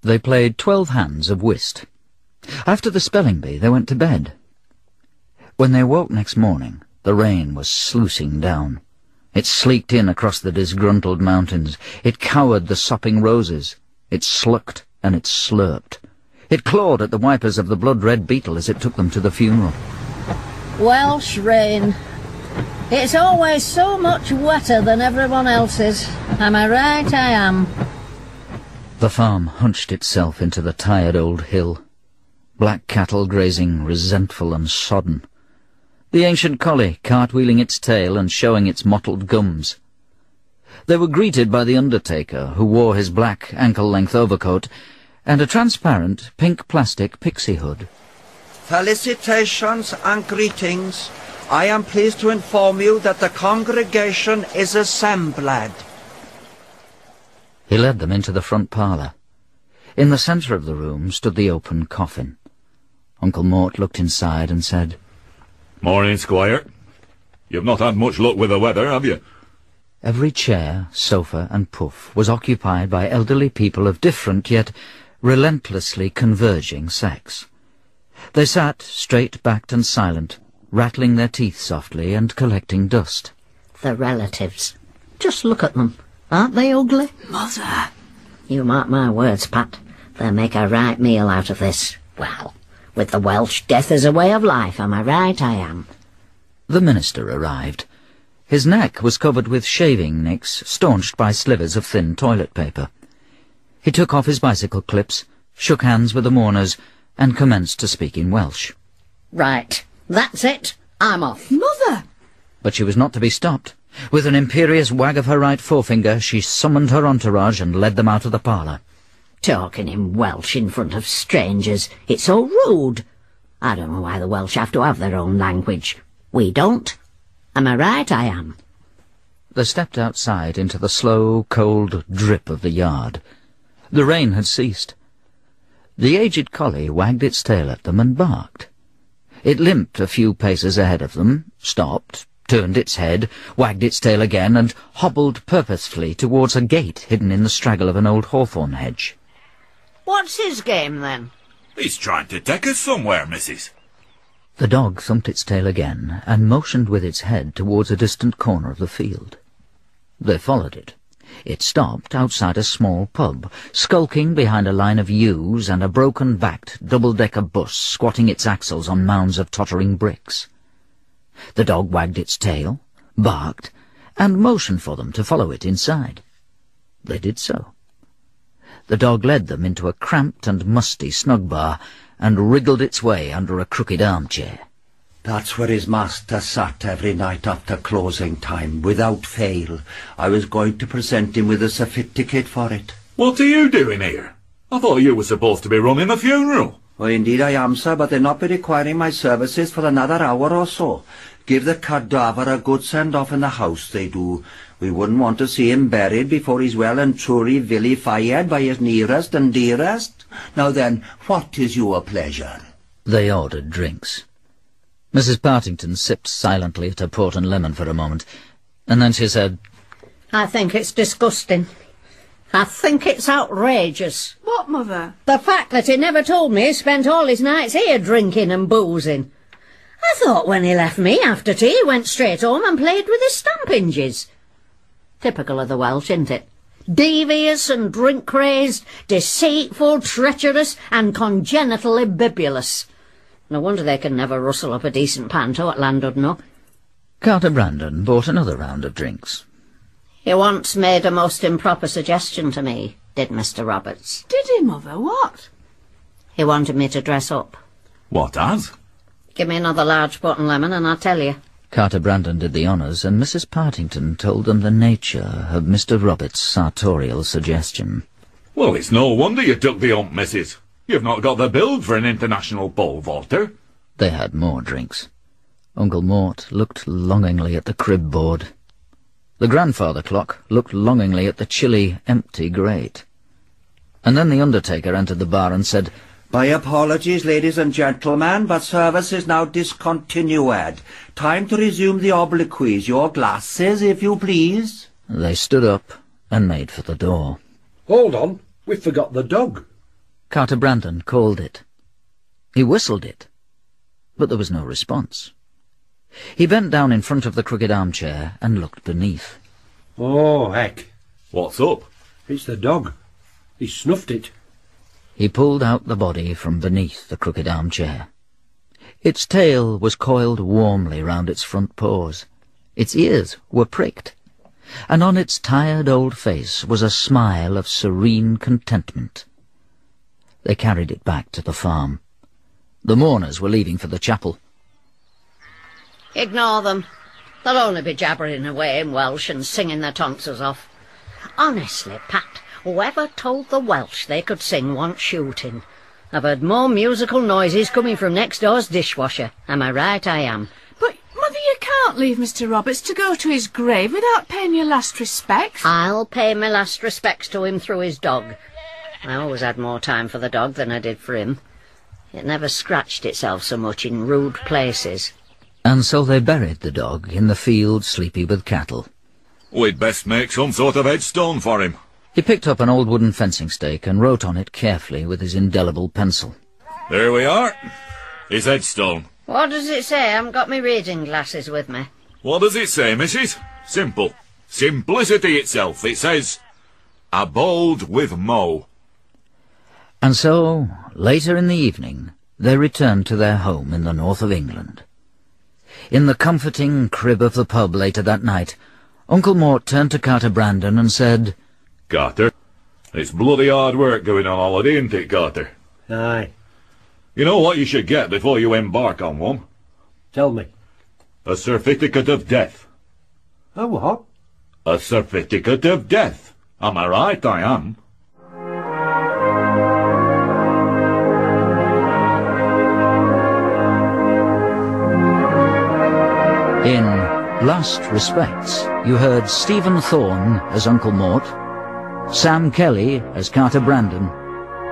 They played 12 hands of whist. After the spelling bee, they went to bed. When they woke next morning, the rain was sluicing down. It sleeked in across the disgruntled mountains. It cowered the sopping roses. It slucked and it slurped. It clawed at the wipers of the blood-red beetle as it took them to the funeral. Welsh rain. It's always so much wetter than everyone else's. Am I right? I am. The farm hunched itself into the tired old hill. Black cattle grazing, resentful and sodden. The ancient collie cartwheeling its tail and showing its mottled gums. They were greeted by the undertaker, who wore his black ankle-length overcoat and a transparent pink plastic pixie hood. Felicitations and greetings. I am pleased to inform you that the congregation is assembled. He led them into the front parlour. In the centre of the room stood the open coffin. Uncle Mort looked inside and said, "Morning, Squire. You've not had much luck with the weather, have you?" Every chair, sofa and puff was occupied by elderly people of different yet relentlessly converging sex. They sat straight-backed and silent, rattling their teeth softly and collecting dust. The relatives. Just look at them. Aren't they ugly? Mother! You mark my words, Pat. They'll make a right meal out of this. Well, with the Welsh, death is a way of life, am I right? I am. The minister arrived. His neck was covered with shaving nicks, staunched by slivers of thin toilet paper. He took off his bicycle clips, shook hands with the mourners, and commenced to speak in Welsh. Right. That's it. I'm off. Mother! But she was not to be stopped. With an imperious wag of her right forefinger, she summoned her entourage and led them out of the parlour. Talking in Welsh in front of strangers. It's so rude. I don't know why the Welsh have to have their own language. We don't. Am I right? I am. They stepped outside into the slow, cold drip of the yard. The rain had ceased. The aged collie wagged its tail at them and barked. It limped a few paces ahead of them, stopped, turned its head, wagged its tail again, and hobbled purposefully towards a gate hidden in the straggle of an old hawthorn hedge. What's his game, then? He's trying to take us somewhere, missus. The dog thumped its tail again and motioned with its head towards a distant corner of the field. They followed it. It stopped outside a small pub, skulking behind a line of ewes and a broken-backed double-decker bus squatting its axles on mounds of tottering bricks. The dog wagged its tail, barked, and motioned for them to follow it inside. They did so. The dog led them into a cramped and musty snug bar and wriggled its way under a crooked armchair. That's where his master sat every night after closing time, without fail. I was going to present him with a certificate for it. What are you doing here? I thought you were supposed to be running a funeral. Well, indeed I am, sir, but they'll not be requiring my services for another hour or so. Give the cadaver a good send-off in the house, they do. We wouldn't want to see him buried before he's well and truly vilified by his nearest and dearest. Now then, what is your pleasure? They ordered drinks. Mrs. Partington sipped silently at her port and lemon for a moment, and then she said, I think it's disgusting. I think it's outrageous. What, Mother? The fact that he never told me he spent all his nights here drinking and boozing. I thought when he left me after tea he went straight home and played with his stamp hinges. Typical of the Welsh, isn't it? Devious and drink-crazed, deceitful, treacherous, and congenitally bibulous. No wonder they can never rustle up a decent panto at Llandudno. Carter Brandon bought another round of drinks. He once made a most improper suggestion to me, did Mr. Roberts. Did he, Mother? What? He wanted me to dress up. What as? Give me another large pot and lemon and I'll tell you. Carter Brandon did the honours, and Mrs. Partington told them the nature of Mr. Roberts' sartorial suggestion. Well, it's no wonder you took the hump, missus. You've not got the build for an international pole vaulter. They had more drinks. Uncle Mort looked longingly at the crib board. The grandfather clock looked longingly at the chilly, empty grate. And then the undertaker entered the bar and said, My apologies, ladies and gentlemen, but service is now discontinued. Time to resume the obloquies. Your glasses, if you please. They stood up and made for the door. Hold on, we forgot the dog. Carter Brandon called it. He whistled it, but there was no response. He bent down in front of the crooked armchair and looked beneath. Oh, heck. What's up? It's the dog. He snuffed it. He pulled out the body from beneath the crooked armchair. Its tail was coiled warmly round its front paws. Its ears were pricked, and on its tired old face was a smile of serene contentment. They carried it back to the farm. The mourners were leaving for the chapel. Ignore them. They'll only be jabbering away in Welsh and singing their tonsils off. Honestly, Pat, whoever told the Welsh they could sing wants shooting? I've heard more musical noises coming from next door's dishwasher. Am I right? I am. But, Mother, you can't leave Mr. Roberts to go to his grave without paying your last respects. I'll pay my last respects to him through his dog. I always had more time for the dog than I did for him. It never scratched itself so much in rude places. And so they buried the dog in the field sleepy with cattle. We'd best make some sort of headstone for him. He picked up an old wooden fencing stake and wrote on it carefully with his indelible pencil. There we are. His headstone. What does it say? I haven't got my reading glasses with me. What does it say, Mrs.? Simple. Simplicity itself. It says, "Abode with Mo." And so, later in the evening, they returned to their home in the north of England. In the comforting crib of the pub later that night, Uncle Mort turned to Carter Brandon and said, Carter, it's bloody hard work going on holiday, isn't it, Carter? Aye. You know what you should get before you embark on one? Tell me. A certificate of death. A what? A certificate of death. Am I right? I am. In Last Respects, you heard Stephen Thorne as Uncle Mort, Sam Kelly as Carter Brandon,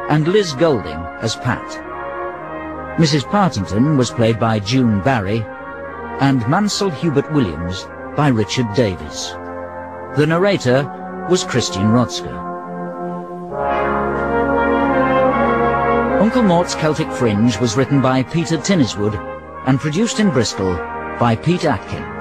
and Liz Golding as Pat. Mrs. Partington was played by June Barry, and Mansell Hubert Williams by Richard Davies. The narrator was Christian Rotzker. Uncle Mort's Celtic Fringe was written by Peter Tinniswood and produced in Bristol by Pete Atkin.